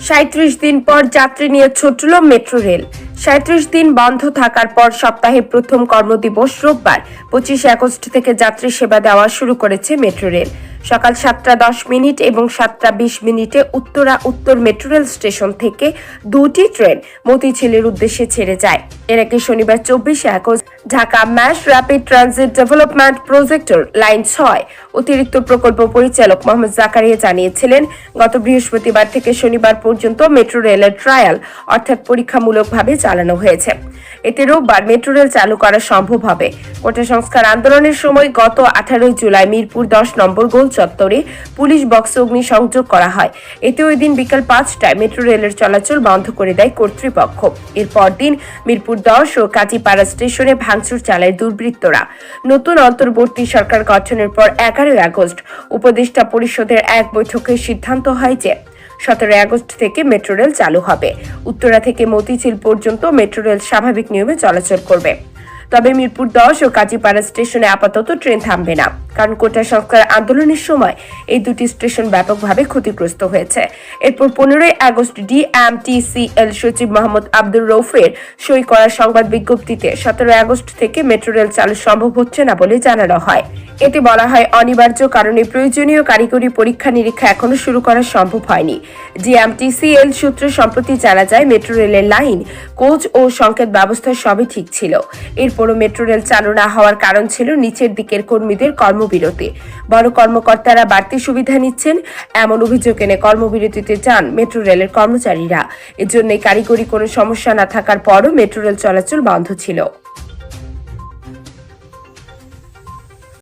৩৭ দিন পর যাত্রী নিয়ে ছুটল মেট্রো রেল। ৩৭ দিন বন্ধ থাকার পর সপ্তাহে প্রথম কর্মদিবস রোববার ২৫ আগস্ট থেকে যাত্রী সেবা দেওয়া শুরু করেছে মেট্রো রেল। সকাল ৭টা ১০ এবং ৭টা ২০ উত্তরা উত্তর মেট্রো রেল স্টেশন থেকে দুটি ট্রেন মতিঝিলের উদ্দেশ্যে ছেড়ে যায়। এর আগে শনিবার ২৪ August Dhaka mash rapid transit development প্রজেক্টের লাইন ৬ অতিরিক্ত প্রকল্প পরিচালক মোহাম্মদ জাকারিয়া জানিয়েছিলেন, গত বৃহস্পতিবার থেকে শনিবার পর্যন্ত মেট্রো রেলের ট্রায়াল অর্থাৎ পরীক্ষামূলকভাবে চালানো হয়েছে। এতে রোববার মেট্রো রেল চালু করা সম্ভব হবে। কোটা সংস্কার আন্দোলনের সময় গত ১৮ জুলাই মিরপুর ১০ নম্বর গোল চত্বরে পুলিশ বক্সে অগ্নিসংযোগ করা হয়। এতে ওই দিন বিকাল ৫টায় মেট্রো রেলের চলাচল বন্ধ করে দেয় কর্তৃপক্ষ। এরপর দিন মিরপুর ১০ ও কাজীপাড়া স্টেশনে ভাঙচুর চালায় দুর্বৃত্তরা। নতুন অন্তর্বর্তী সরকার গঠনের পর ১১ আগস্ট উপদেষ্টা পরিষদের এক বৈঠকে সিদ্ধান্ত হয় যে ১৭ আগস্ট থেকে মেট্রো রেল চালু হবে। উত্তরা থেকে মতিঝিল পর্যন্ত মেট্রো রেল স্বাভাবিক নিয়মে চলাচল করবে। তবে মিরপুর ১০ ও কাজীপাড়া স্টেশনে আপাতত ট্রেন থামবে না, কারণ কোটা সংস্কার আন্দোলনের সময় এই দুটি স্টেশন ব্যাপকভাবে ক্ষতিগ্রস্ত হয়েছে। এরপর ১৫ আগস্ট ডিএমটিসিএল সচিব মোহাম্মদ আব্দুর রৌফের সই করা সংবাদ বিজ্ঞপ্তিতে ১৭ আগস্ট থেকে মেট্রো রেল চালু সম্ভব হচ্ছে না বলে জানানো হয়। এতে বলা হয়, অনিবার্য কারণে প্রয়োজনীয় কারিগরি পরীক্ষা নিরীক্ষা এখনো শুরু করা সম্ভব হয়নি। ডিএমটিসিএল সূত্রে সম্প্রতি জানা যায়, মেট্রো রেলের লাইন, কোচ ও সংকেত ব্যবস্থা সবই ঠিক ছিল। এরপরও মেট্রো রেল চালু না হওয়ার কারণ ছিল নিচের দিকের কর্মীদের কর্মবিরতি। বড় কর্মকর্তারা বাড়তি সুবিধা নিচ্ছেন, এমন অভিযোগ এনে কর্মবিরতিতে যান মেট্রো রেলের কর্মচারীরা। এজন্যই কারিগরি কোনো সমস্যা না থাকার পরও মেট্রো রেল চলাচল বন্ধ ছিল।